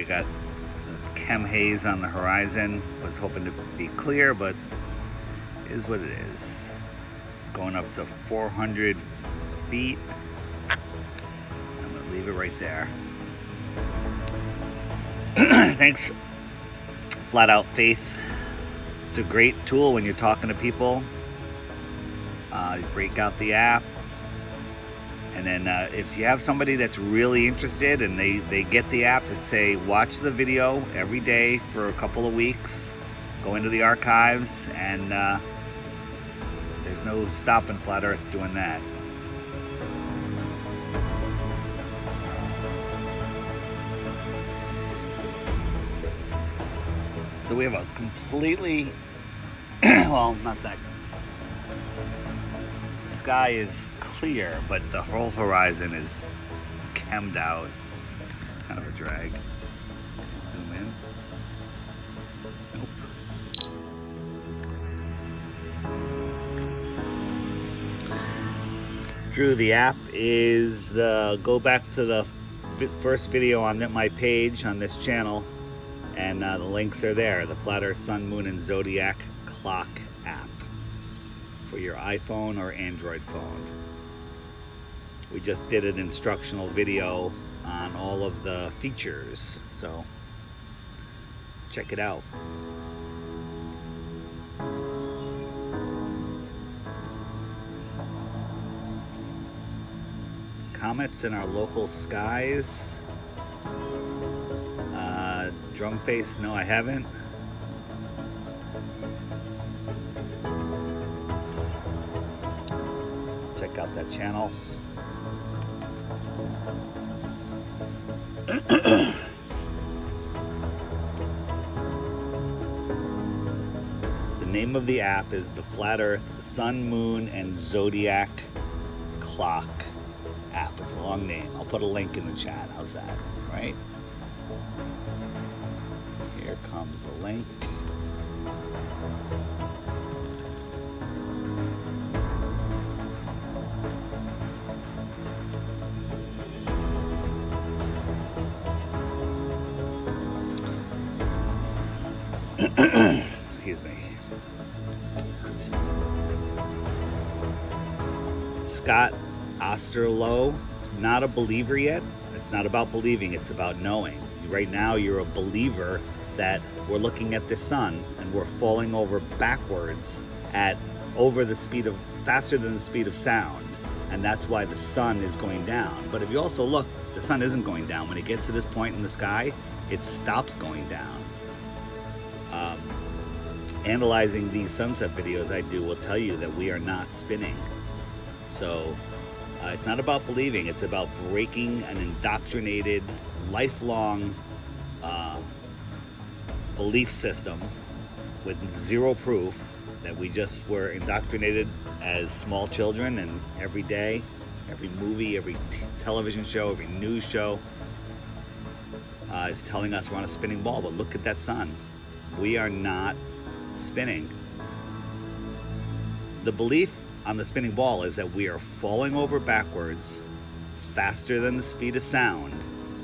got the chem haze on the horizon. Was hoping to be clear, but it is what it is. Going up to 400 feet. I'm gonna leave it right there. Thanks, Flat Out Faith. It's a great tool when you're talking to people. You break out the app, and then if you have somebody that's really interested and they get the app, to say watch the video every day for a couple of weeks, go into the archives, and there's no stopping Flat Earth doing that. So we have a completely, well, not that, the sky is clear, but the whole horizon is chemmed out. Kind of a drag. Zoom in. Nope. Drew, the app is go back to the first video on my page on this channel, and the links are there. The Flat Earth, Sun, Moon, and Zodiac Clock app for your iPhone or Android phone. We just did an instructional video on all of the features, so check it out. Comets in our local skies. Drum face, no, I haven't. Check out that channel. The name of the app is the Flat Earth, Sun, Moon, and Zodiac Clock app. It's a long name. I'll put a link in the chat. How's that? Right? Here comes the link. Excuse me. Scott Osterloh, not a believer yet. It's not about believing, it's about knowing. Right now you're a believer that we're looking at the sun and we're falling over backwards at faster than the speed of sound, and that's why the sun is going down. But if you also look, the sun isn't going down. When it gets to this point in the sky, it stops going down. Analyzing these sunset videos I do will tell you that we are not spinning. So it's not about believing, it's about breaking an indoctrinated, lifelong belief system with zero proof that we just were indoctrinated as small children, and every day, every movie, every television show, every news show is telling us we're on a spinning ball. But look at that sun. We are not spinning. The belief on the spinning ball is that we are falling over backwards faster than the speed of sound,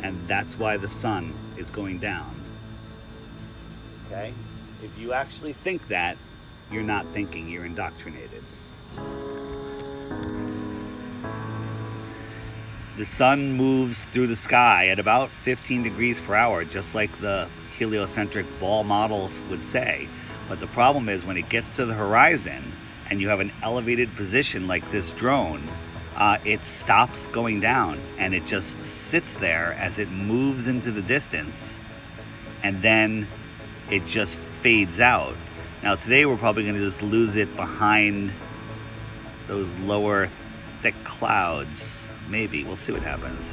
and that's why the sun is going down. Okay? If you actually think that, you're not thinking, you're indoctrinated. The sun moves through the sky at about 15 degrees per hour, just like the heliocentric ball models would say. But the problem is when it gets to the horizon and you have an elevated position like this drone, it stops going down and it just sits there as it moves into the distance, and then it just fades out. Now today we're probably going to just lose it behind those lower thick clouds. Maybe. We'll see what happens.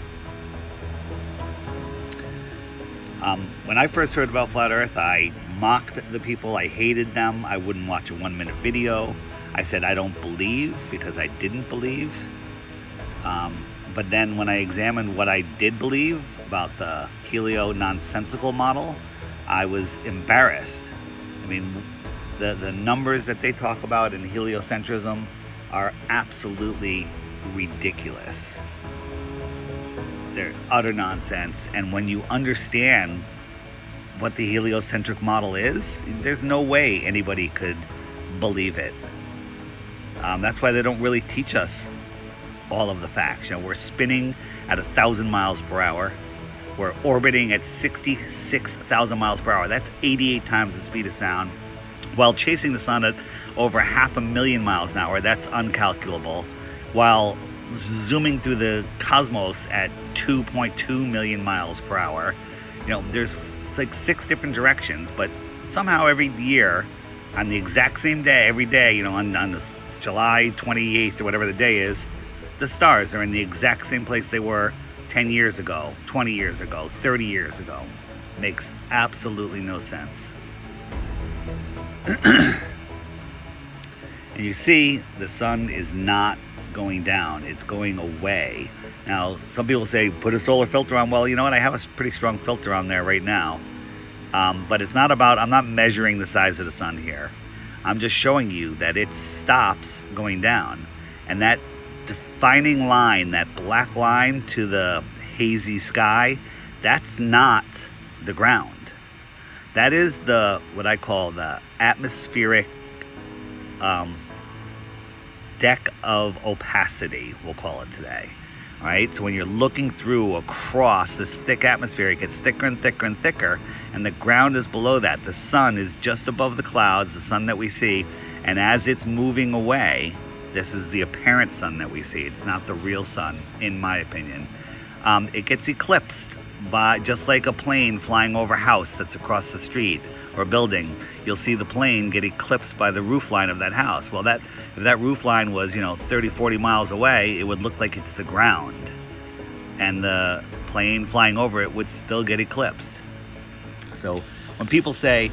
When I first heard about Flat Earth, I mocked the people. I hated them. I wouldn't watch a 1-minute video. I said I don't believe because I didn't believe. But then when I examined what I did believe about the helio-nonsensical model, I was embarrassed. I mean, the numbers that they talk about in heliocentrism are absolutely ridiculous. They're utter nonsense. And when you understand what the heliocentric model is, there's no way anybody could believe it. That's why they don't really teach us all of the facts. You know, we're spinning at 1,000 miles per hour. We're orbiting at 66,000 miles per hour. That's 88 times the speed of sound, while chasing the sun at over 500,000 miles an hour. That's uncalculable. While zooming through the cosmos at 2.2 million miles per hour. You know, there's like 6 different directions, but somehow every year on the exact same day, every day, you know, on this July 28th or whatever the day is, the stars are in the exact same place they were 10 years ago, 20 years ago, 30 years ago. Makes absolutely no sense. And you see, the sun is not going down, it's going away. Now, some people say, put a solar filter on. Well, you know what? I have a pretty strong filter on there right now. But it's not about, I'm not measuring the size of the sun here. I'm just showing you that it stops going down. And that defining line, that black line to the hazy sky, that's not the ground. That is what I call the atmospheric deck of opacity, we'll call it today. All right, so when you're looking through across this thick atmosphere, it gets thicker and thicker and thicker, and the ground is below that. The sun is just above the clouds, the sun that we see, and as it's moving away, this is the apparent sun that we see. It's not the real sun, in my opinion. It gets eclipsed by, just like a plane flying over a house that's across the street or building. You'll see the plane get eclipsed by the roof line of that house. Well, if that roof line was, 30, 40 miles away, it would look like it's the ground. And the plane flying over it would still get eclipsed. So when people say,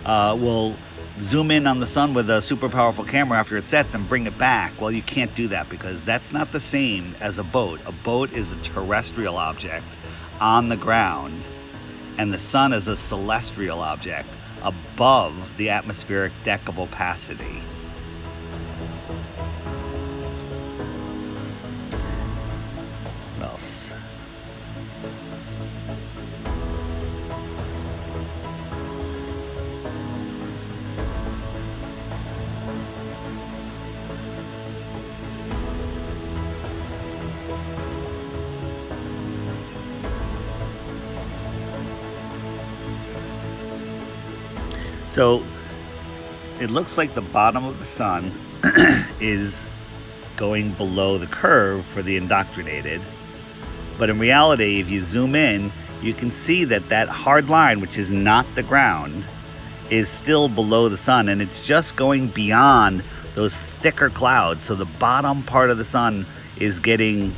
well, zoom in on the sun with a super powerful camera after it sets and bring it back, well, you can't do that because that's not the same as a boat. A boat is a terrestrial object on the ground, and the sun is a celestial object above the atmospheric deck of opacity. What else? So it looks like the bottom of the sun is going below the curve for the indoctrinated. But in reality, if you zoom in, you can see that hard line, which is not the ground, is still below the sun. And it's just going beyond those thicker clouds. So the bottom part of the sun is getting,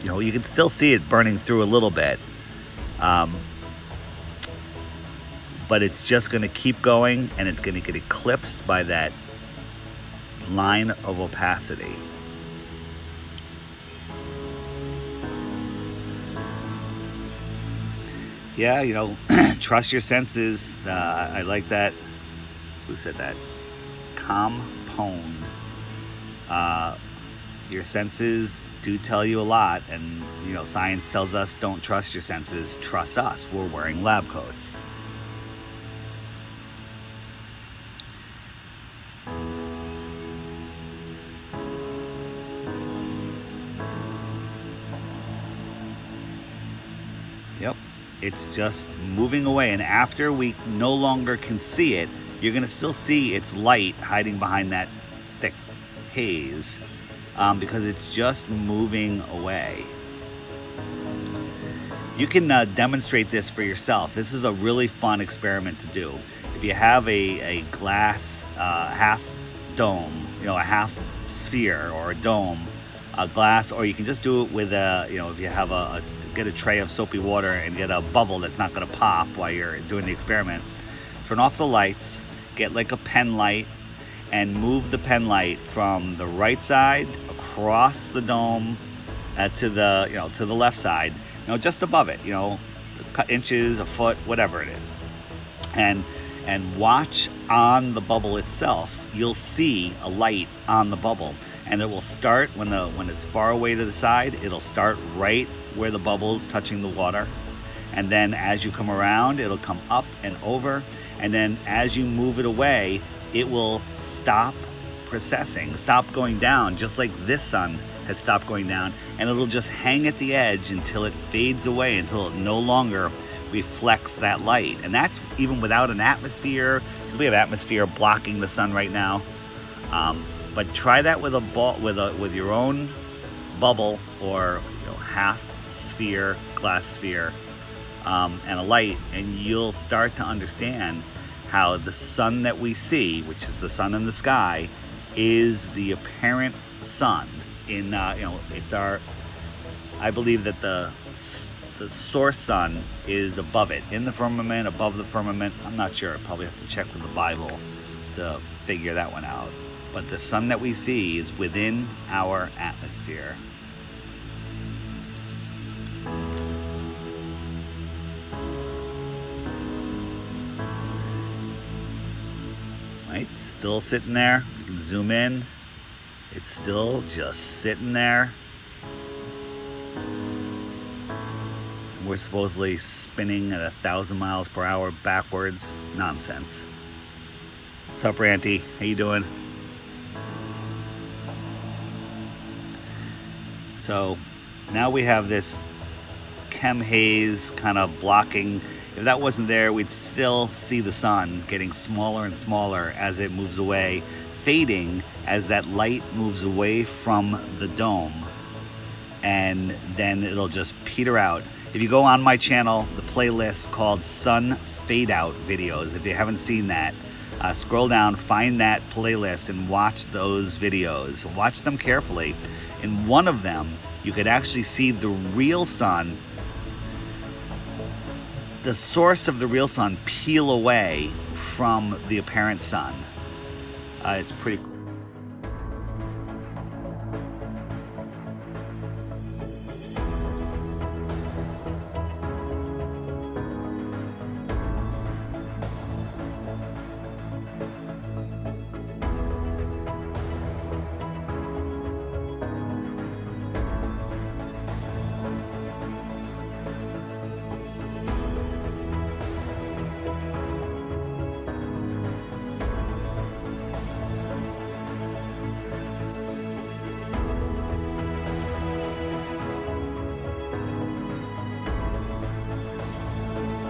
you can still see it burning through a little bit. But it's just going to keep going, and it's going to get eclipsed by that line of opacity. Yeah, trust your senses. I like that. Who said that? Compone. Your senses do tell you a lot, and science tells us don't trust your senses, trust us. We're wearing lab coats. Yep, it's just moving away, and after we no longer can see it, you're going to still see its light hiding behind that thick haze because it's just moving away. You can demonstrate this for yourself. This is a really fun experiment to do. If you have a glass half dome, a half sphere or a dome, a glass, or you can just do it with if you have get a tray of soapy water and get a bubble that's not going to pop while you're doing the experiment. Turn off the lights, get like a pen light, and move the pen light from the right side across the dome to the left side, just above it, inches, a foot, whatever it is, and watch on the bubble itself. You'll see a light on the bubble, and it will start when it's far away to the side. It'll start right where the bubble's touching the water, And then as you come around, it'll come up and over. And then as you move it away, it will stop precessing, stop going down, just like this sun has stopped going down. And it'll just hang at the edge until it fades away, until it no longer reflects that light. And that's even without an atmosphere, because we have atmosphere blocking the sun right now. But try that with a ball, with your own bubble, or half sphere, glass sphere, and a light, and you'll start to understand how the sun that we see, which is the sun in the sky, is the apparent sun. It's our. I believe that the source sun is above it, in the firmament, above the firmament. I'm not sure. I probably have to check with the Bible to figure that one out. But the sun that we see is within our atmosphere. Right, still sitting there. You can zoom in. It's still just sitting there. We're supposedly spinning at 1,000 miles per hour backwards. Nonsense. What's up, Ranty? How you doing? So now we have this chem haze kind of blocking. If that wasn't there, we'd still see the sun getting smaller and smaller as it moves away, fading as that light moves away from the dome, and then it'll just peter out. If you go on my channel, the playlist called Sun Fade Out videos, if you haven't seen that, scroll down, find that playlist, and watch those videos. Watch them carefully. In one of them, you could actually see the real sun, the source of the real sun, peel away from the apparent sun. It's pretty cool.